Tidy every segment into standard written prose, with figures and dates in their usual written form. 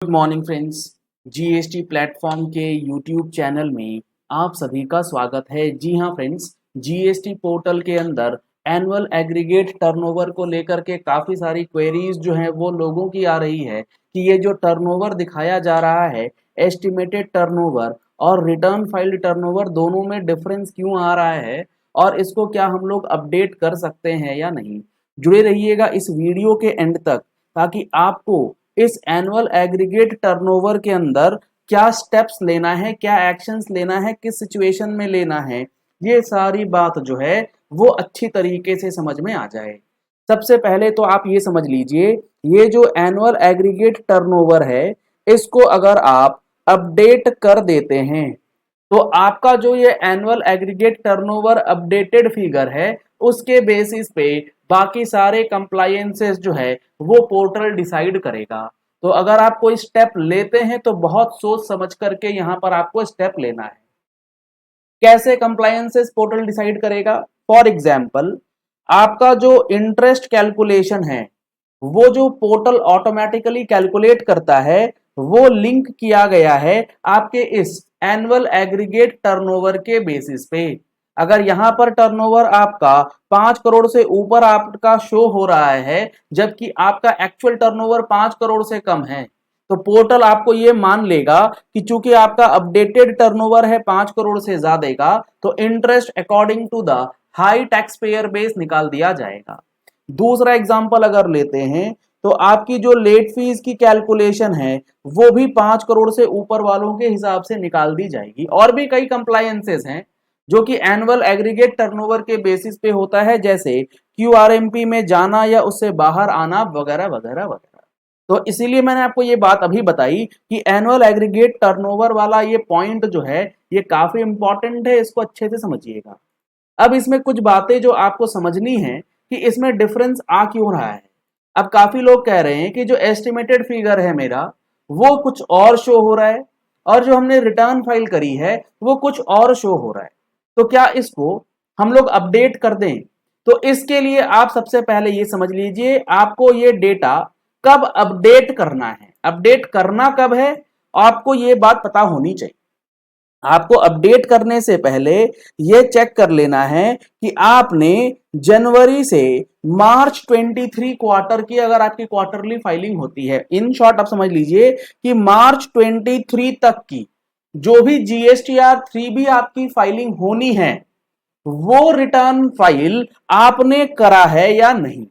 Good morning friends. GST platform के YouTube channel में आप सभी का स्वागत है। जी हाँ फ्रेंड्स, जीएसटी पोर्टल के अंदर एनुअल एग्रीगेट टर्नओवर को लेकर के काफ़ी सारी क्वेरीज जो हैं वो लोगों की आ रही है कि ये जो टर्नओवर दिखाया जा रहा है, एस्टिमेटेड टर्नओवर और रिटर्न फाइल्ड टर्नओवर, दोनों में डिफरेंस क्यों आ रहा है और इसको क्या हम लोग अपडेट कर सकते हैं या नहीं। जुड़े रहिएगा इस वीडियो के एंड तक ताकि आपको इस एनुअल एग्रीगेट टर्नओवर के अंदर क्या स्टेप्स लेना है, क्या एक्शंस लेना है, किस सिचुएशन में लेना है, ये सारी बात जो है वो अच्छी तरीके से समझ में आ जाए। सबसे पहले तो आप ये समझ लीजिए, ये जो एनुअल एग्रीगेट टर्नओवर है इसको अगर आप अपडेट कर देते हैं तो आपका जो ये annual aggregate turnover updated figure है उसके बेसिस पे बाकी सारे कंप्लायंसेस जो है वो पोर्टल डिसाइड करेगा। तो अगर आप कोई स्टेप लेते हैं तो बहुत सोच समझ करके यहाँ पर आपको स्टेप लेना है। कैसे कंप्लायंसेस पोर्टल डिसाइड करेगा? फॉर एग्जाम्पल, आपका जो इंटरेस्ट कैलकुलेशन है वो जो पोर्टल ऑटोमेटिकली कैलकुलेट करता है वो लिंक किया गया है आपके इस एनुअल एग्रीगेट टर्नओवर के बेसिस पे। अगर यहां पर टर्नओवर आपका 5 करोड़ से ऊपर आपका शो हो रहा है जबकि आपका एक्चुअल टर्नओवर 5 करोड़ से कम है, तो पोर्टल आपको ये मान लेगा कि चूंकि आपका अपडेटेड टर्नओवर है 5 करोड़ से ज्यादा का, तो interest according to the high tax payer base निकाल दिया जाएगा। दूसरा एग्जांपल अगर लेते हैं तो आपकी जो लेट फीस की कैलकुलेशन है वो भी 5 करोड़ से ऊपर वालों के हिसाब से निकाल दी जाएगी। और भी कई कंप्लायंसेस हैं जो कि एनुअल एग्रीगेट टर्नओवर के बेसिस पे होता है, जैसे क्यूआरएमपी में जाना या उससे बाहर आना वगैरह वगैरह वगैरह। तो इसीलिए मैंने आपको ये बात अभी बताई कि एनुअल एग्रीगेट टर्नओवर वाला ये पॉइंट जो है ये काफी इंपॉर्टेंट है, इसको अच्छे से समझिएगा। अब इसमें कुछ बातें जो आपको समझनी है कि इसमें डिफरेंस आ क्यों रहा है। अब काफी लोग कह रहे हैं कि जो एस्टिमेटेड फिगर है मेरा वो कुछ और शो हो रहा है और जो हमने रिटर्न फाइल करी है वो कुछ और शो हो रहा है, तो क्या इसको हम लोग अपडेट कर दें? तो इसके लिए आप सबसे पहले ये समझ लीजिए आपको ये डेटा कब अपडेट करना है, अपडेट करना कब है, आपको ये बात पता होनी चाहिए। आपको अपडेट करने से पहले यह चेक कर लेना है कि आपने जनवरी से मार्च 23 क्वार्टर की, अगर आपकी क्वार्टरली फाइलिंग होती है, इन शॉर्ट आप समझ लीजिए कि मार्च 23 तक की जो भी जीएसटीआर 3 आपकी फाइलिंग होनी है वो रिटर्न फाइल आपने करा है या नहीं।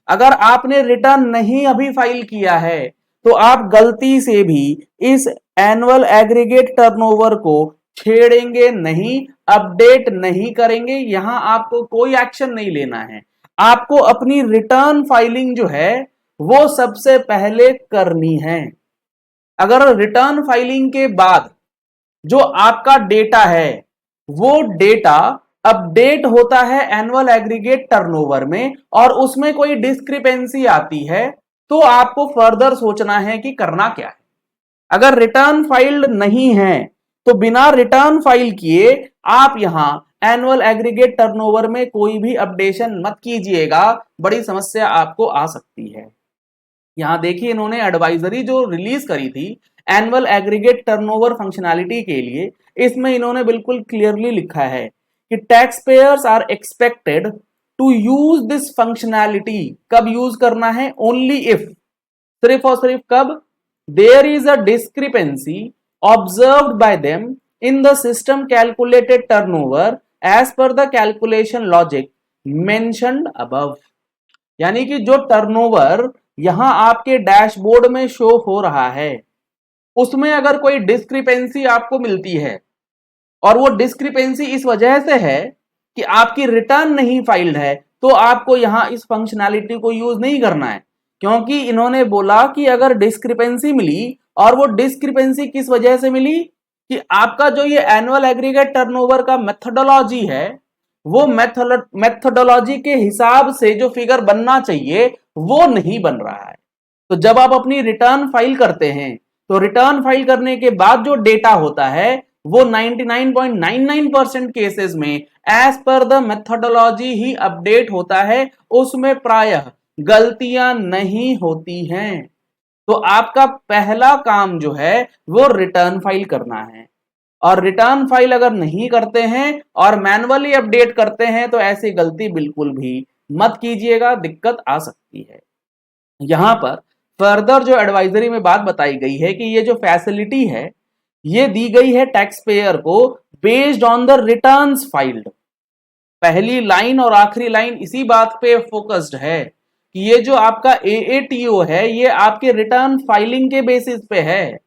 अगर आपने रिटर्न नहीं अभी फाइल किया है तो आप गलती से भी इस एनुअल एग्रीगेट टर्नओवर को छेड़ेंगे नहीं, अपडेट नहीं करेंगे। यहां आपको कोई एक्शन नहीं लेना है, आपको अपनी रिटर्न फाइलिंग जो है वो सबसे पहले करनी है। अगर रिटर्न फाइलिंग के बाद जो आपका डेटा है वो डेटा अपडेट होता है एनुअल एग्रीगेट टर्नओवर में और उसमें कोई डिस्क्रिपेंसी आती है तो आपको फर्दर सोचना है कि करना क्या है। अगर रिटर्न फाइल्ड नहीं है तो बिना रिटर्न फाइल किए आप यहां एनुअल एग्रीगेट टर्नओवर में कोई भी अपडेशन मत कीजिएगा, बड़ी समस्या आपको आ सकती है। यहां देखिए इन्होंने एडवाइजरी जो रिलीज करी थी एनुअल एग्रीगेट टर्नओवर फंक्शनैलिटी के लिए, इसमें इन्होंने बिल्कुल क्लियरली लिखा है कि tax payers are expected to use this functionality. कब यूज करना है? ओनली इफ, सिर्फ और सिर्फ कब? There is a discrepancy observed by them in the system calculated turnover as per the calculation logic mentioned above. यानी कि जो टर्नओवर यहां आपके डैशबोर्ड में शो हो रहा है उसमें अगर कोई डिस्क्रिपेंसी आपको मिलती है और वो डिस्क्रिपेंसी इस वजह से है कि आपकी रिटर्न नहीं फाइल्ड है, तो आपको यहां इस फंक्शनैलिटी को यूज नहीं करना है। क्योंकि इन्होंने बोला कि अगर डिस्क्रिपेंसी मिली, और वो डिस्क्रिपेंसी किस वजह से मिली कि आपका जो ये एनुअल एग्रीगेट टर्नओवर का मेथोडोलॉजी है वो मेथोडोलॉजी के हिसाब से जो फिगर बनना चाहिए वो नहीं बन रहा है। तो जब आप अपनी रिटर्न फाइल करते हैं तो रिटर्न फाइल करने के बाद जो डेटा होता है वो 99.99% केसेस में as per the methodology he update होता है, उसमें प्रायः गलतियां नहीं होती हैं। तो आपका पहला काम जो है वो रिटर्न फाइल करना है। और रिटर्न फाइल अगर नहीं करते हैं और मैन्युअली अपडेट करते हैं तो ऐसी गलती बिल्कुल भी मत कीजिएगा, दिक्कत आ सकती है। यहां पर फर्दर जो एडवाइजरी में बात बताई गई है कि ये जो फैसिलिटी है ये दी गई है टैक्स पेयर को based on the returns filed. पहली लाइन और आखिरी लाइन इसी बात पे फोकस्ड है कि ये जो आपका एएटीओ है ये आपके रिटर्न फाइलिंग के बेसिस पे है।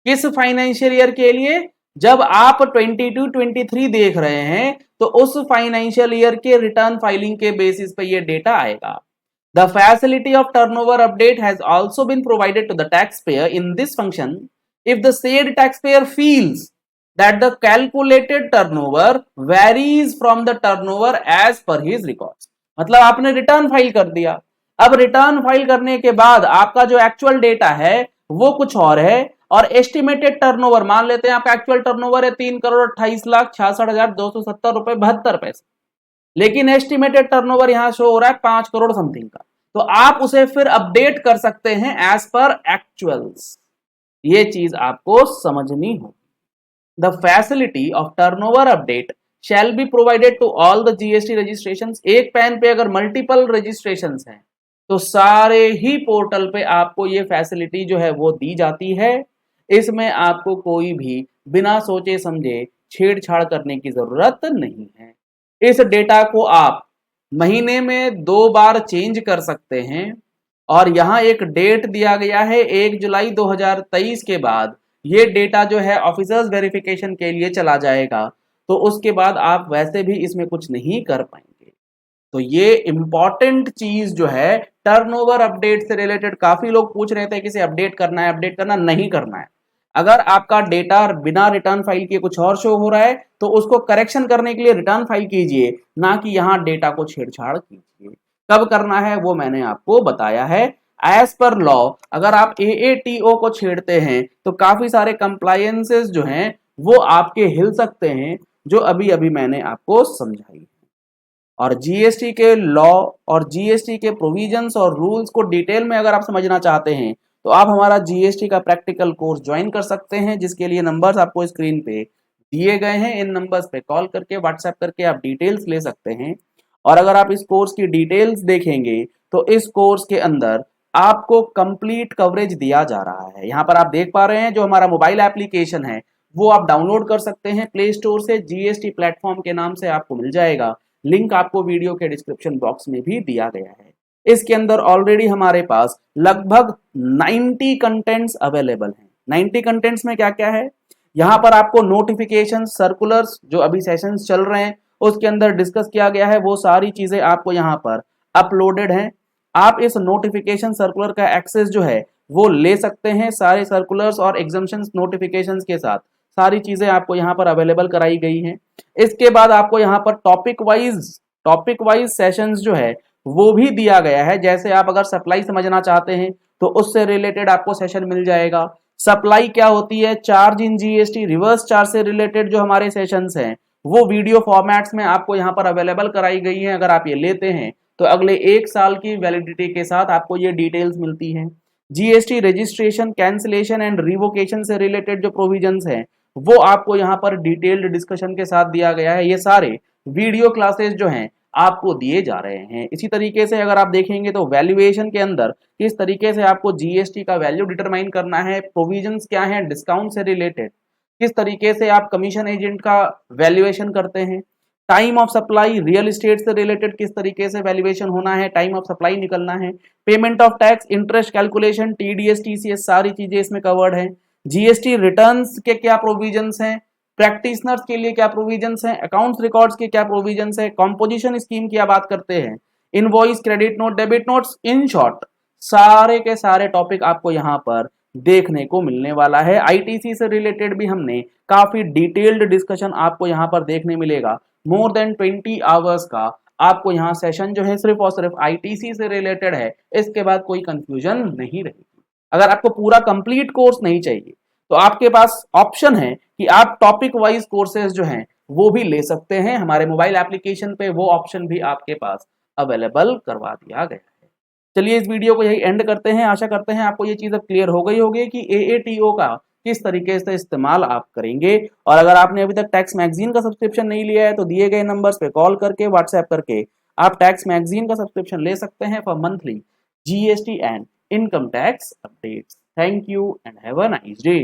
किस फाइनेंशियल ईयर के लिए? जब आप 22-23 देख रहे हैं तो उस फाइनेंशियल ईयर के रिटर्न फाइलिंग के बेसिस पे ये डेटा आएगा। The facility of turnover update has also been provided to the taxpayer in this function if the said taxpayer feels that the calculated turnover varies from the turnover as per his records। मतलब आपने return file कर दिया, अब return file करने के बाद आपका जो एक्चुअल डेटा है वो कुछ और है और एस्टिमेटेड टर्नओवर मान लेते हैं आपका एक्चुअल टर्नओवर है 3,28,66,270 रुपए 72 पैसे, लेकिन एस्टिमेटेड टर्नओवर यहां शो हो रहा है 5 करोड़ समथिंग का। तो आप उसे फिर अपडेट कर सकते हैं एज पर एक्चुअल्स। ये चीज आपको समझनी होगी। The facility of turnover update shall be provided to all the GST registrations. एक पैन पे अगर मल्टीपल रजिस्ट्रेशंस हैं तो सारे ही पोर्टल पे आपको ये फैसिलिटी जो है वो दी जाती है। इसमें आपको कोई भी बिना सोचे समझे छेड़छाड़ करने की जरूरत नहीं है। इस डेटा को आप महीने में 2 बार चेंज कर सकते हैं और यहां एक डेट दिया गया है 1 जुलाई 2023 के बाद ये डेटा जो है ऑफिसर्स वेरिफिकेशन के लिए चला जाएगा, तो उसके बाद आप वैसे भी इसमें कुछ नहीं कर पाएंगे। तो ये इंपॉर्टेंट चीज जो है टर्नओवर अपडेट से रिलेटेड, काफी लोग पूछ रहे थे कि इसे अपडेट करना है, अपडेट करना नहीं करना है। अगर आपका डेटा बिना रिटर्न फाइल के कुछ और शो हो रहा है तो उसको करेक्शन करने के लिए रिटर्न फाइल कीजिए, ना कि यहां डेटा को छेड़छाड़ कीजिए। कब करना है वो मैंने आपको बताया है। एज पर लॉ अगर आप एएटीओ को छेड़ते हैं तो काफी सारे कंप्लायंसेस जो हैं वो आपके हिल सकते हैं, जो अभी अभी मैंने आपको समझाई। और जीएसटी के लॉ और जीएसटी के प्रोविजंस और रूल्स को डिटेल में अगर आप समझना चाहते हैं तो आप हमारा जीएसटी का प्रैक्टिकल कोर्स ज्वाइन कर सकते हैं, जिसके लिए नंबर्स आपको स्क्रीन पे दिए गए हैं। इन नंबर्स पे कॉल करके व्हाट्सएप करके आप डिटेल्स ले सकते हैं। और अगर आप इस कोर्स की डिटेल्स देखेंगे तो इस कोर्स के अंदर आपको कंप्लीट कवरेज दिया जा रहा है। यहाँ पर आप देख पा रहे हैं जो हमारा मोबाइल एप्लीकेशन है वो आप डाउनलोड कर सकते हैं प्ले स्टोर से, जीएसटी प्लेटफॉर्म के नाम से आपको मिल जाएगा। लिंक आपको वीडियो के डिस्क्रिप्शन बॉक्स में भी दिया गया है। इसके अंदर ऑलरेडी हमारे पास लगभग 90 कंटेंट्स अवेलेबल हैं। 90 कंटेंट्स में क्या क्या है? यहाँ पर आपको नोटिफिकेशन, सर्कुलर्स, जो अभी सेशंस चल रहे हैं उसके अंदर डिस्कस किया गया है, वो सारी चीजें आपको यहाँ पर अपलोडेड हैं। आप इस नोटिफिकेशन सर्कुलर का एक्सेस जो है वो ले सकते हैं। सारे सर्कुलर्स और एग्जामिशंस नोटिफिकेशंस के साथ सारी चीजें आपको यहाँ पर अवेलेबल कराई गई हैं। इसके बाद आपको यहाँ पर टॉपिक वाइज सेशंस जो है वो भी दिया गया है। जैसे आप अगर सप्लाई समझना चाहते हैं तो उससे रिलेटेड आपको सेशन मिल जाएगा। सप्लाई क्या होती है, charge in GST, reverse charge से रिलेटेड जो हमारे सेशंस हैं वो वीडियो फॉर्मेट्स में आपको यहाँ पर अवेलेबल कराई गई है। अगर आप ये लेते हैं तो अगले 1 साल की वैलिडिटी के साथ आपको ये डिटेल्स मिलती हैं। GST registration, cancellation and revocation से रिलेटेड जो प्रोविजंस हैं वो आपको यहाँ पर डिटेल्ड डिस्कशन के साथ दिया गया है। ये सारे वीडियो क्लासेस जो हैं आपको दिए जा रहे हैं। इसी तरीके से अगर आप देखेंगे तो वैल्यूएशन के अंदर किस तरीके से आपको जीएसटी का वैल्यू डिटरमाइन करना है, प्रोविजंस क्या हैं डिस्काउंट से रिलेटेड, किस तरीके से आप कमीशन एजेंट का वैल्यूएशन करते हैं, time of supply, real estate से रिलेटेड किस तरीके से वैल्यूएशन होना है, टाइम ऑफ सप्लाई निकलना है, payment of tax, interest calculation, TDS, TCS, सारी चीजें इसमें कवर्ड है। जीएसटी रिटर्न्स के क्या प्रोविजंस हैं, प्रैक्टिशनर्स के लिए क्या प्रोविजंस हैं, अकाउंट्स रिकॉर्ड्स के क्या प्रोविजंस है, कॉम्पोजिशन स्कीम की बात करते हैं, invoice, credit note, debit notes, in short सारे के सारे टॉपिक आपको यहाँ पर देखने को मिलने वाला है। आईटीसी से रिलेटेड भी हमने काफी डिटेल्ड डिस्कशन आपको यहाँ पर देखने मिलेगा। मोर देन 20 आवर्स का आपको यहाँ सेशन जो है सिर्फ और सिर्फ आईटीसी से रिलेटेड है। इसके बाद कोई कंफ्यूजन नहीं रहेगी। अगर आपको पूरा कंप्लीट कोर्स नहीं चाहिए तो आपके पास ऑप्शन है कि आप टॉपिक वाइज कोर्सेज जो हैं वो भी ले सकते हैं। हमारे मोबाइल एप्लीकेशन पे वो ऑप्शन भी आपके पास अवेलेबल करवा दिया गया है। चलिए इस वीडियो को यही एंड करते हैं। आशा करते हैं आपको ये चीज़ अब क्लियर हो गई होगी कि AATO का किस तरीके से इस्तेमाल आप करेंगे। और अगर आपने अभी तक टैक्स मैगजीन का सब्सक्रिप्शन नहीं लिया है तो दिए गए नंबर्स पे कॉल करके व्हाट्सएप करके आप टैक्स मैगजीन का सब्सक्रिप्शन ले सकते हैं for monthly GST and income tax updates. Thank you and have a nice day.